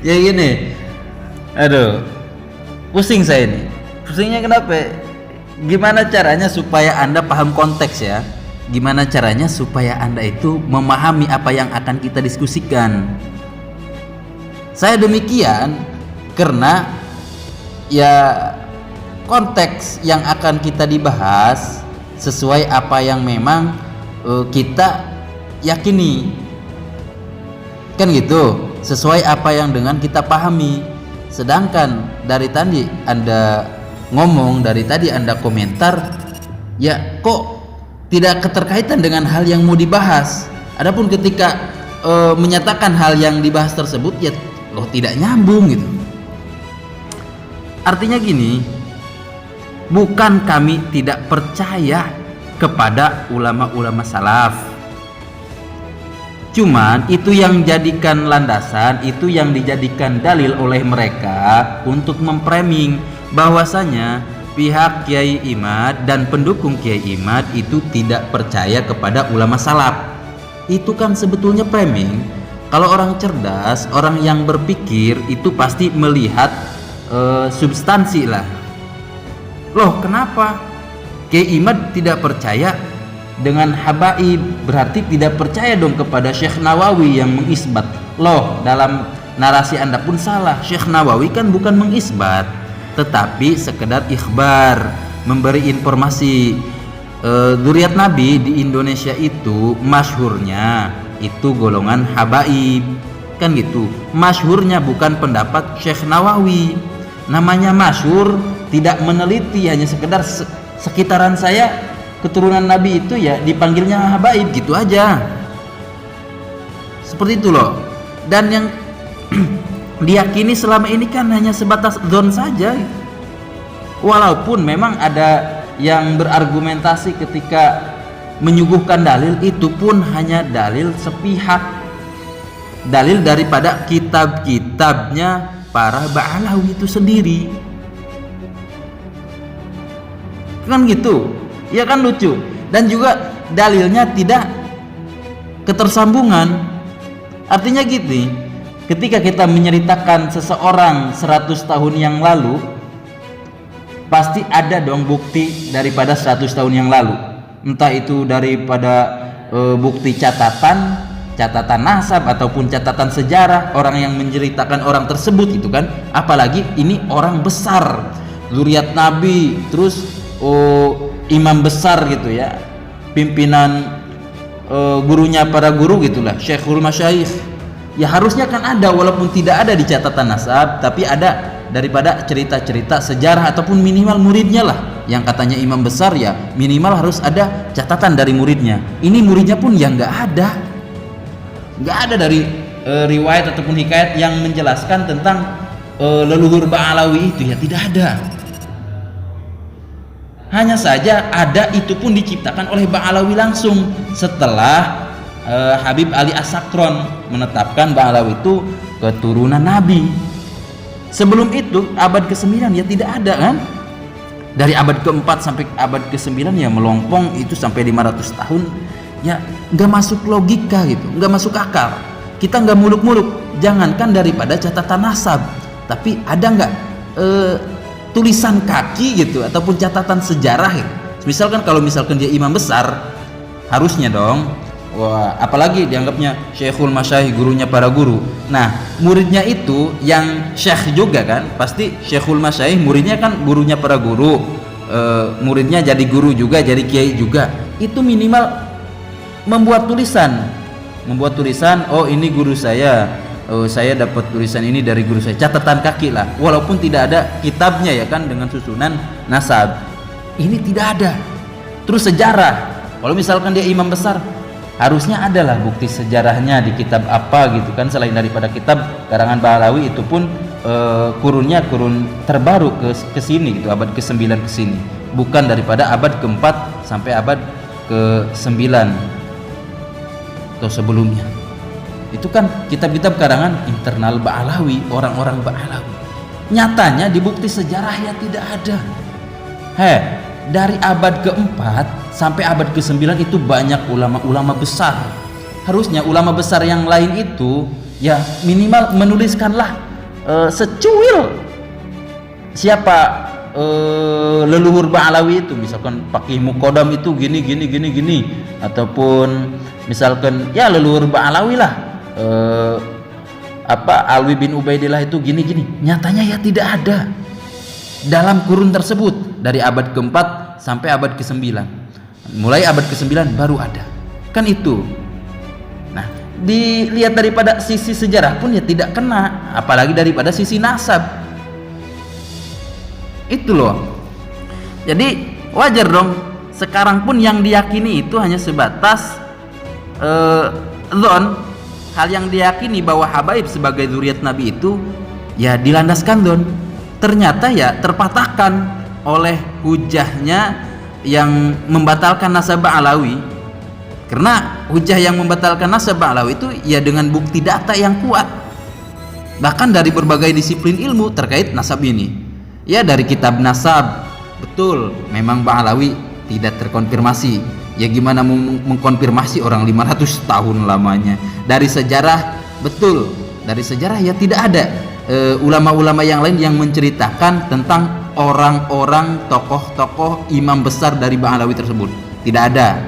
Ya gini, aduh, pusing saya ini. Pusingnya kenapa? Gimana caranya supaya Anda paham konteks ya? Gimana caranya supaya Anda itu memahami apa yang akan kita diskusikan? Saya demikian karena ya konteks yang akan kita dibahas sesuai apa yang memang kita yakini, kan gitu, sesuai apa yang dengan kita pahami. Sedangkan dari tadi Anda ngomong, dari tadi Anda komentar, ya kok tidak keterkaitan dengan hal yang mau dibahas. Adapun ketika menyatakan hal yang dibahas tersebut, ya loh tidak nyambung gitu. Artinya gini, bukan kami tidak percaya kepada ulama-ulama salaf, cuman itu yang jadikan landasan, itu yang dijadikan dalil oleh mereka untuk memframing bahwasanya pihak Kiai Imad dan pendukung Kiai Imad itu tidak percaya kepada ulama salaf. Itu kan sebetulnya framing. Kalau orang cerdas, orang yang berpikir itu pasti melihat substansi lah. Loh kenapa Kiai Imad tidak percaya dengan habaib? Berarti tidak percaya dong kepada Syekh Nawawi yang mengisbat. Loh, dalam narasi Anda pun salah. Syekh Nawawi kan bukan mengisbat, tetapi sekedar ikhbar, memberi informasi. Dzurriyyat Nabi di Indonesia itu masyhurnya itu golongan habaib, kan gitu. Masyhurnya bukan pendapat Syekh Nawawi. Namanya masyhur, tidak meneliti, hanya sekedar sekitaran saya keturunan Nabi itu ya dipanggilnya habaib gitu aja. Seperti itu loh. Dan yang diyakini selama ini kan hanya sebatas dzon saja. Walaupun memang ada yang berargumentasi ketika menyuguhkan dalil, itu pun hanya dalil sepihak, dalil daripada kitab-kitabnya para Ba'alawi itu sendiri, kan gitu ya, kan lucu. Dan juga dalilnya tidak ketersambungan. Artinya gitu, ketika kita menceritakan seseorang 100 tahun yang lalu, pasti ada dong bukti daripada 100 tahun yang lalu, entah itu daripada bukti catatan nasab ataupun catatan sejarah orang yang menceritakan orang tersebut itu kan. Apalagi ini orang besar, dzurriyyat Nabi, terus imam besar gitu ya, pimpinan gurunya para guru gitulah, Syekhul Masyayikh. Ya harusnya kan ada, walaupun tidak ada di catatan nasab, tapi ada daripada cerita-cerita sejarah ataupun minimal muridnya lah, yang katanya imam besar, ya minimal harus ada catatan dari muridnya. Ini muridnya pun yang nggak ada dari riwayat ataupun hikayat yang menjelaskan tentang leluhur Ba'alawi itu, ya tidak ada. Hanya saja ada, itu pun diciptakan oleh Ba'alawi langsung setelah Habib Ali As-Sakron menetapkan Ba'alawi itu keturunan Nabi. Sebelum itu abad ke-9 ya tidak ada kan. Dari abad ke-4 sampai abad ke-9 ya melompong itu sampai 500 tahun. Ya nggak masuk logika gitu, nggak masuk akal. Kita nggak muluk-muluk, jangankan daripada catatan nasab, tapi ada nggak tulisan kaki gitu ataupun catatan sejarah gitu. Misalkan kalau misalkan dia imam besar, harusnya dong, wah, apalagi dianggapnya Syekhul Masyayikh, gurunya para guru. Nah muridnya itu yang syekh juga kan, pasti Syekhul Masyayikh muridnya kan gurunya para guru, muridnya jadi guru juga, jadi kiai juga. Itu minimal membuat tulisan, oh ini guru saya, oh saya dapat tulisan ini dari guru saya, catatan kaki lah, walaupun tidak ada kitabnya ya kan, dengan susunan nasab. Ini tidak ada. Terus sejarah, kalau misalkan dia imam besar, harusnya adalah bukti sejarahnya di kitab apa gitu kan, selain daripada kitab karangan Ba'alawi, itu pun kurunnya kurun terbaru ke sini gitu, abad ke-9 ke sini, bukan daripada abad ke-4 sampai abad ke-9 atau sebelumnya. Itu kan kitab-kitab karangan internal Ba'alawi, orang-orang Ba'alawi. Nyatanya di bukti sejarah ya tidak ada. Dari abad ke-4 sampai abad ke-9 itu banyak ulama-ulama besar. Harusnya ulama besar yang lain itu ya minimal menuliskanlah secuil siapa leluhur Ba'alawi itu, misalkan Faqih Muqaddam itu gini, ataupun misalkan ya leluhur Ba'alawi lah Alwi bin Ubaidillah itu gini. Nyatanya ya tidak ada dalam kurun tersebut, dari abad ke-4 sampai abad ke-9. Mulai abad ke-9 baru ada, kan itu. Nah, dilihat daripada sisi sejarah pun ya tidak kena, apalagi daripada sisi nasab. Itu loh. Jadi wajar dong sekarang pun yang diyakini itu hanya sebatas dzon. Hal yang diyakini bahwa Habaib sebagai zuriat Nabi itu ya dilandaskan dzon. Ternyata ya terpatahkan oleh hujahnya yang membatalkan nasab Ba'alawi. Karena hujah yang membatalkan nasab Ba'alawi itu ya dengan bukti data yang kuat, bahkan dari berbagai disiplin ilmu terkait nasab ini. Ya dari kitab nasab, betul memang Ba'alawi tidak terkonfirmasi. Ya gimana mengkonfirmasi orang 500 tahun lamanya. Dari sejarah, betul, dari sejarah ya tidak ada ulama-ulama yang lain yang menceritakan tentang orang-orang tokoh-tokoh imam besar dari Ba'alawi tersebut. Tidak ada.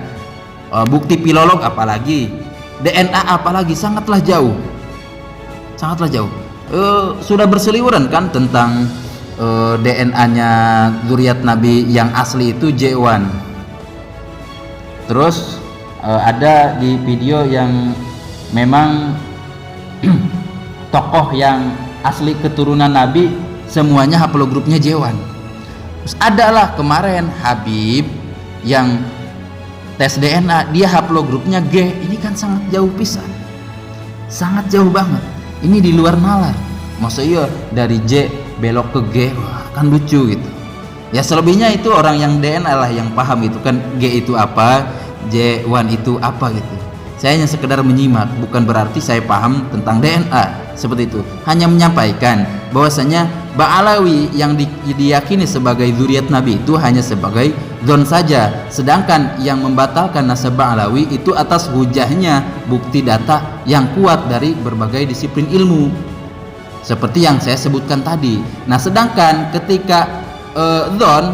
Bukti filolog apalagi, DNA apalagi, sangatlah jauh. Sudah berseliweran kan tentang DNA-nya zuriat Nabi yang asli itu J1. Terus ada di video yang memang tokoh yang asli keturunan Nabi semuanya haplogrupnya J1. Terus adalah kemarin Habib yang tes DNA, dia haplogrupnya G. Ini kan sangat jauh pisan, sangat jauh banget. Ini di luar nalar. Maksudnya dari J belok ke G, wah, kan lucu gitu. Ya selebihnya itu orang yang DNA lah yang paham itu kan, G itu apa, J1 itu apa gitu. Saya hanya sekedar menyimak, bukan berarti saya paham tentang DNA seperti itu. Hanya menyampaikan bahwasanya Ba'alawi yang diyakini sebagai zuriat Nabi itu hanya sebagai dzon saja. Sedangkan yang membatalkan nasab Ba'alawi itu atas hujahnya bukti data yang kuat dari berbagai disiplin ilmu, seperti yang saya sebutkan tadi. Nah, sedangkan ketika dzon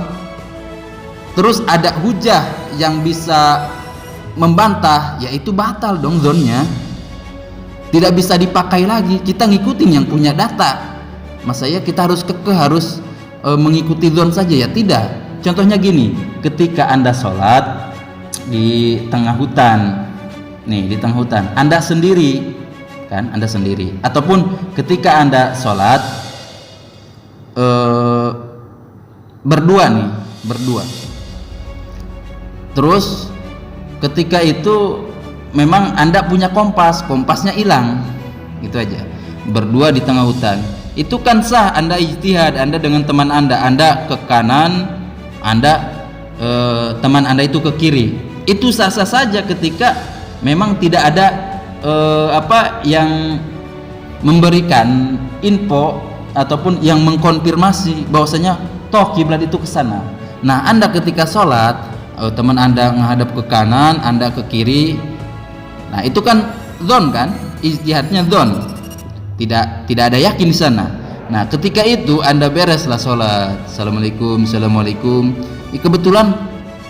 terus ada hujah yang bisa membantah, yaitu batal dong dzonnya. Tidak bisa dipakai lagi. Kita ngikutin yang punya data. Masa ya kita harus kekeh harus mengikuti dzon saja? Ya tidak. Contohnya gini, ketika Anda sholat di tengah hutan, nih di tengah hutan, Anda sendiri kan, Anda sendiri, ataupun ketika Anda sholat berdua, terus ketika itu memang Anda punya kompasnya hilang, gitu aja, berdua di tengah hutan, itu kan sah Anda ijtihad, Anda dengan teman Anda ke kanan, teman Anda itu ke kiri, itu sah-sah saja ketika memang tidak ada yang memberikan info ataupun yang mengkonfirmasi bahwasanya toh kiblat itu ke sana. Nah, Anda ketika sholat, teman Anda menghadap ke kanan, Anda ke kiri. Nah, itu kan dzon kan? Ijtihadnya dzon. Tidak ada yakin di sana. Nah, ketika itu Anda bereslah sholat. Assalamualaikum. Kebetulan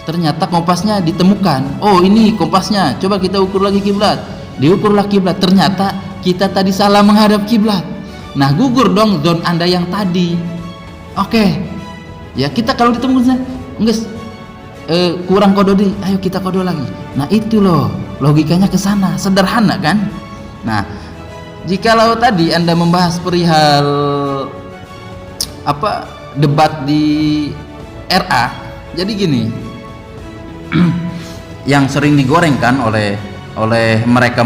ternyata kompasnya ditemukan. Oh, ini kompasnya. Coba kita ukur lagi kiblat. Diukurlah kiblat, ternyata kita tadi salah menghadap kiblat. Nah, gugur dong dzon Anda yang tadi. Oke. Ya kita kalau ditemukan enggak kurang kododi, ayo kita kodo lagi. Nah, itu loh logikanya ke sana, sederhana kan? Nah, jikalau tadi Anda membahas perihal debat di RA, jadi gini. Yang sering digorengkan oleh mereka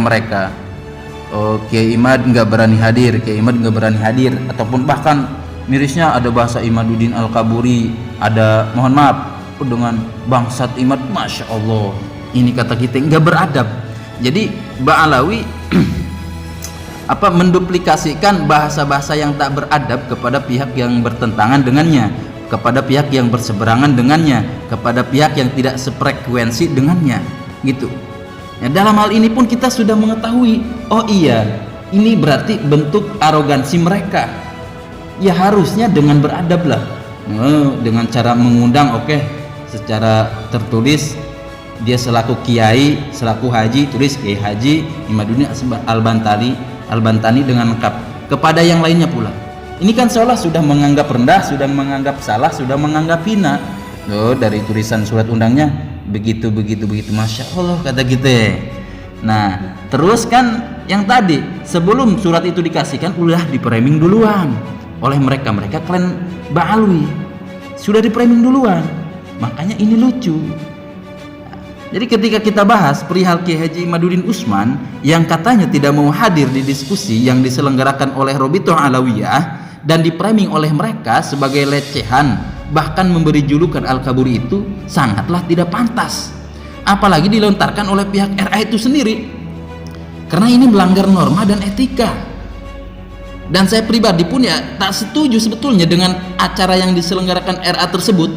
Kiai Imad nggak berani hadir, ataupun bahkan mirisnya ada bahasa Imaduddin Al-Kaburi, ada mohon maaf dengan bangsat Imad, masya Allah, ini kata kita nggak beradab. Jadi Ba'alawi menduplikasikan bahasa-bahasa yang tak beradab kepada pihak yang bertentangan dengannya, kepada pihak yang berseberangan dengannya, kepada pihak yang tidak sefrekuensi dengannya, gitu. Ya, dalam hal ini pun kita sudah mengetahui, oh iya, Ini berarti bentuk arogansi mereka. Ya harusnya dengan beradab lah, dengan cara mengundang, oke, secara tertulis dia selaku kiai, selaku haji, tulis Kiai Haji Imaduddin Al-Bantani dengan lengkap, kepada yang lainnya pula. Ini kan seolah sudah menganggap rendah, sudah menganggap salah, sudah menganggap hina. Dari tulisan surat undangnya begitu, masya Allah kata kita. Nah terus kan yang tadi sebelum surat itu dikasihkan udah di framing duluan oleh mereka klan Ba'alwi, sudah di framing duluan. Makanya ini lucu. Jadi ketika kita bahas perihal Kiai Haji Imaduddin Utsman yang katanya tidak mau hadir di diskusi yang diselenggarakan oleh Robitoh Alawiyah dan di framing oleh mereka sebagai lecehan, bahkan memberi julukan Al-Kaburi, itu sangatlah tidak pantas, apalagi dilontarkan oleh pihak RA itu sendiri, karena ini melanggar norma dan etika. Dan saya pribadi pun ya tak setuju sebetulnya dengan acara yang diselenggarakan RA tersebut,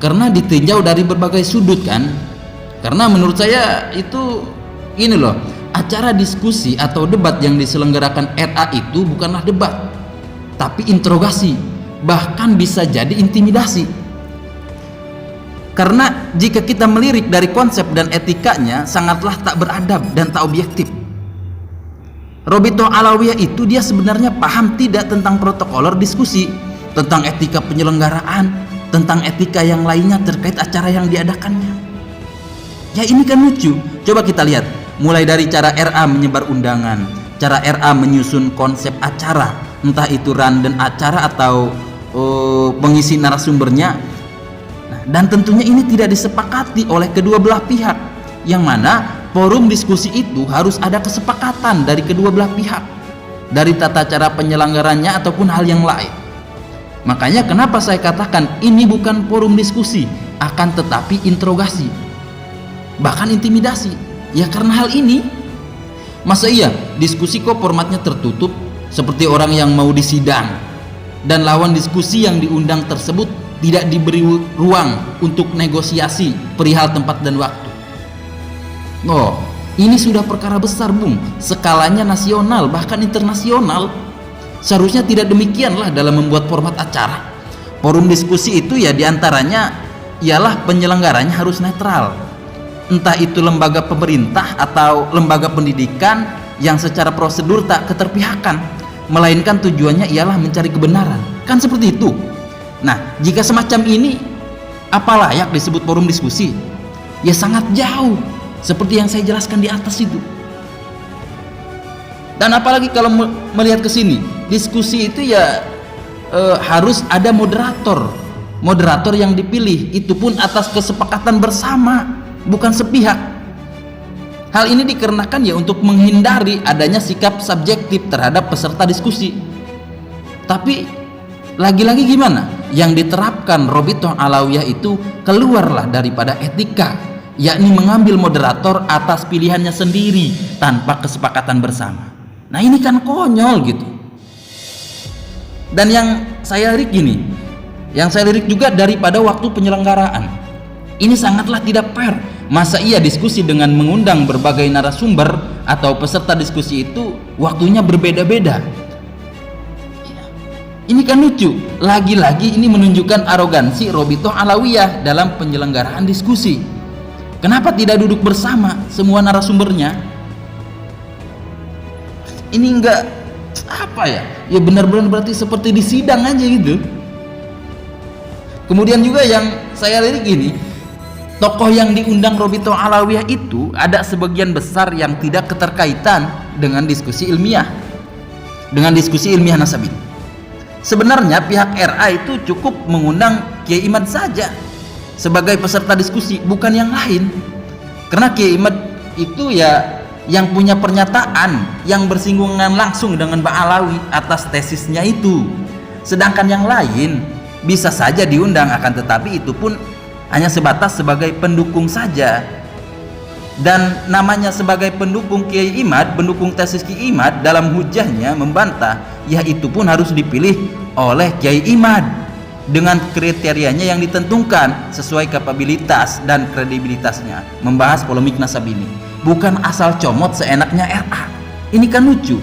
karena ditinjau dari berbagai sudut kan. Karena menurut saya itu ini loh, acara diskusi atau debat yang diselenggarakan RA itu bukanlah debat, tapi interogasi, bahkan bisa jadi intimidasi. Karena jika kita melirik dari konsep dan etikanya sangatlah tak beradab dan tak objektif. Robitoh Alawiyah itu dia sebenarnya paham tidak tentang protokoler diskusi, tentang etika penyelenggaraan, tentang etika yang lainnya terkait acara yang diadakannya. Ya ini kan lucu. Coba kita lihat mulai dari cara RA menyebar undangan, cara RA menyusun konsep acara, entah itu rundown acara atau pengisi narasumbernya. Dan tentunya ini tidak disepakati oleh kedua belah pihak, yang mana forum diskusi itu harus ada kesepakatan dari kedua belah pihak, dari tata cara penyelenggarannya ataupun hal yang lain. Makanya kenapa saya katakan ini bukan forum diskusi, akan tetapi interogasi, bahkan intimidasi. Ya karena hal ini, masa iya diskusi kok formatnya tertutup seperti orang yang mau disidang, dan lawan diskusi yang diundang tersebut tidak diberi ruang untuk negosiasi perihal tempat dan waktu. Oh, ini sudah perkara besar, Bung, skalanya nasional bahkan internasional. Seharusnya tidak demikianlah dalam membuat format acara. Forum diskusi itu ya diantaranya ialah penyelenggaranya harus netral, entah itu lembaga pemerintah atau lembaga pendidikan yang secara prosedur tak keterpihakan, melainkan tujuannya ialah mencari kebenaran, kan seperti itu. Nah, jika semacam ini, apa layak disebut forum diskusi? Ya sangat jauh, seperti yang saya jelaskan di atas itu. Dan apalagi kalau melihat ke sini, diskusi itu ya harus ada moderator yang dipilih, itu pun atas kesepakatan bersama, bukan sepihak. Hal ini dikarenakan ya untuk menghindari adanya sikap subjektif terhadap peserta diskusi. Tapi lagi-lagi gimana? Yang diterapkan Robitoh Alawiyah itu keluarlah daripada etika, yakni mengambil moderator atas pilihannya sendiri tanpa kesepakatan bersama. Nah ini kan konyol gitu. Dan yang saya lirik gini, yang saya lirik juga daripada waktu penyelenggaraan. Ini sangatlah tidak fair. Masa iya diskusi dengan mengundang berbagai narasumber atau peserta diskusi itu waktunya berbeda-beda? Ini kan lucu. Lagi-lagi ini menunjukkan arogansi Robitoh Alawiyah dalam penyelenggaraan diskusi. Kenapa tidak duduk bersama semua narasumbernya? Ini enggak apa ya? Ya benar-benar berarti seperti di sidang aja gitu. Kemudian juga yang saya lirik ini, tokoh yang diundang Robitoh Alawiyah itu ada sebagian besar yang tidak keterkaitan dengan diskusi ilmiah, Nasabin. Sebenarnya pihak RA itu cukup mengundang Kiai Imad saja sebagai peserta diskusi, bukan yang lain. Karena Kiai Imad itu ya yang punya pernyataan yang bersinggungan langsung dengan Ba'alawi atas tesisnya itu. Sedangkan yang lain bisa saja diundang, akan tetapi itu pun hanya sebatas sebagai pendukung saja. Dan namanya sebagai pendukung Kiai Imad, pendukung tesis Kiai Imad, dalam hujahnya membantah, ya itu pun harus dipilih oleh Kiai Imad dengan kriterianya yang ditentukan sesuai kapabilitas dan kredibilitasnya. Membahas polemik nasab ini bukan asal comot seenaknya RA. Ini kan lucu.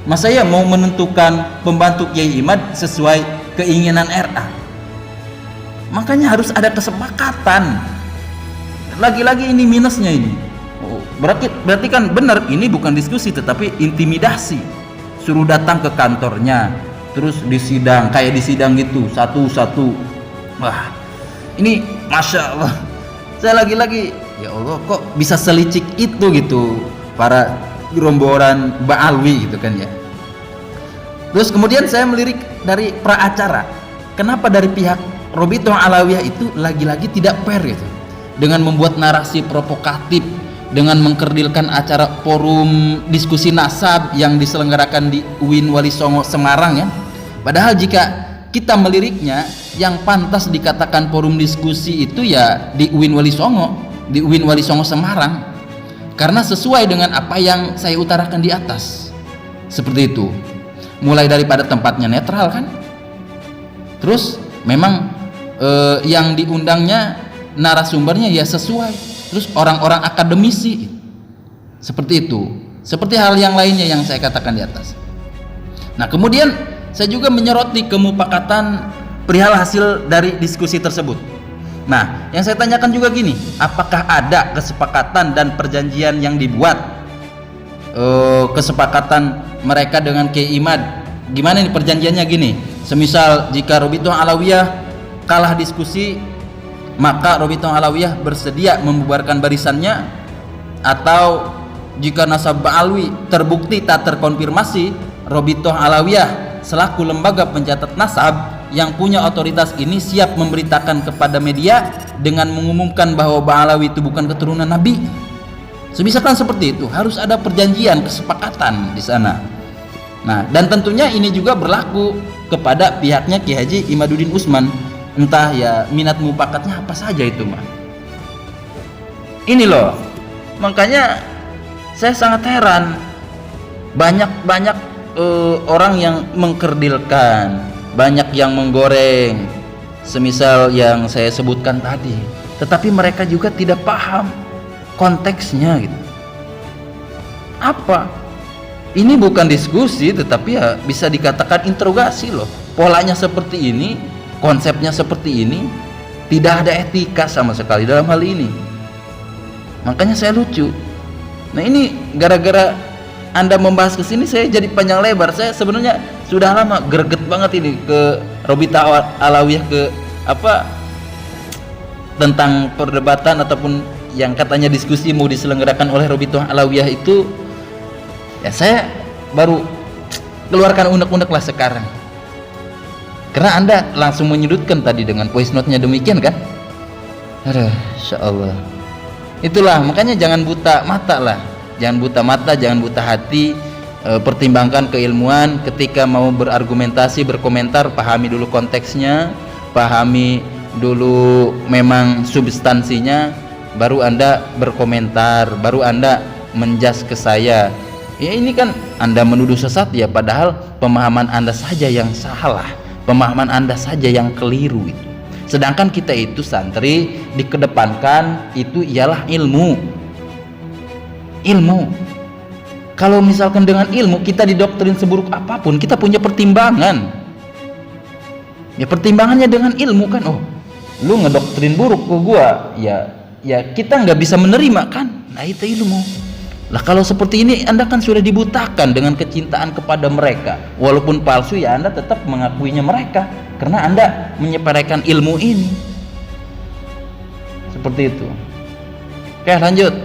Masa ya mau menentukan pembantu Kiai Imad sesuai keinginan RA? Makanya harus ada kesepakatan. Lagi-lagi ini minusnya ini. Berarti kan benar, ini bukan diskusi tetapi intimidasi. Suruh datang ke kantornya, terus disidang, kayak disidang gitu, satu-satu. Wah, ini Masya Allah. Saya lagi-lagi, ya Allah, kok bisa selicik itu gitu para gerombolan Ba'alwi gitu kan ya. Terus kemudian saya melirik dari praacara, kenapa dari pihak Robitoh Alawiyah itu lagi-lagi tidak fair gitu, dengan membuat narasi provokatif, dengan mengkerdilkan acara forum diskusi nasab yang diselenggarakan di UIN Wali Songo Semarang ya. Padahal jika kita meliriknya, yang pantas dikatakan forum diskusi itu ya di UIN Wali Songo, di UIN Wali Songo Semarang, karena sesuai dengan apa yang saya utarakan di atas. Seperti itu, mulai daripada tempatnya netral kan, terus memang yang diundangnya narasumbernya ya sesuai, terus orang-orang akademisi, seperti itu, seperti hal yang lainnya yang saya katakan di atas. Nah kemudian saya juga menyoroti kemupakatan perihal hasil dari diskusi tersebut. Nah yang saya tanyakan juga gini, apakah ada kesepakatan dan perjanjian yang dibuat, kesepakatan mereka dengan Kiai Imad? Gimana nih perjanjiannya gini, semisal jika Robitoh Alawiyah kalah diskusi, maka Robitoh Alawiyah bersedia membubarkan barisannya, atau jika nasab Ba'alwi terbukti tak terkonfirmasi, Robitoh Alawiyah selaku lembaga pencatat nasab yang punya otoritas ini siap memberitakan kepada media dengan mengumumkan bahwa Ba'alawi itu bukan keturunan Nabi. Semisalkan seperti itu, harus ada perjanjian, kesepakatan di sana. Nah, dan tentunya ini juga berlaku kepada pihaknya Ki Haji Imaduddin Usman. Entah ya minat mupakatnya apa saja itu mah. Ini loh, makanya saya sangat heran, banyak orang yang mengkerdilkan, banyak yang menggoreng, semisal yang saya sebutkan tadi, tetapi mereka juga tidak paham konteksnya gitu. Apa? Ini bukan diskusi tetapi ya bisa dikatakan interogasi loh. Polanya seperti ini, konsepnya seperti ini, tidak ada etika sama sekali dalam hal ini. Makanya saya lucu. Nah ini gara-gara Anda membahas ke sini saya jadi panjang lebar. Saya sebenarnya sudah lama greget banget ini ke Robitoh Alawiyah, ke apa, tentang perdebatan ataupun yang katanya diskusi mau diselenggarakan oleh Robitoh Alawiyah itu. Ya saya baru keluarkan unek-unek lah sekarang, karena Anda langsung menyudutkan tadi dengan voice note-nya demikian kan. Aduh, Insya Allah. Itulah makanya jangan buta mata lah, jangan buta mata, jangan buta hati. Pertimbangkan keilmuan ketika mau berargumentasi, berkomentar, pahami dulu konteksnya, pahami dulu memang substansinya, baru Anda berkomentar, baru Anda menjas ke saya. Ya ini kan Anda menuduh sesat ya, padahal pemahaman Anda saja yang salah, pemahaman Anda saja yang keliru itu. Sedangkan kita itu santri dikedepankan itu ialah ilmu. Ilmu. Kalau misalkan dengan ilmu kita didoktrin seburuk apapun, kita punya pertimbangan. Ya pertimbangannya dengan ilmu kan. Oh, lu ngedoktrin buruk ke gua, ya kita nggak bisa menerima kan. Nah itu ilmu. Lah kalau seperti ini Anda kan sudah dibutakan dengan kecintaan kepada mereka. Walaupun palsu ya Anda tetap mengakuinya mereka, karena Anda menyepelekan ilmu ini. Seperti itu. Oke lanjut.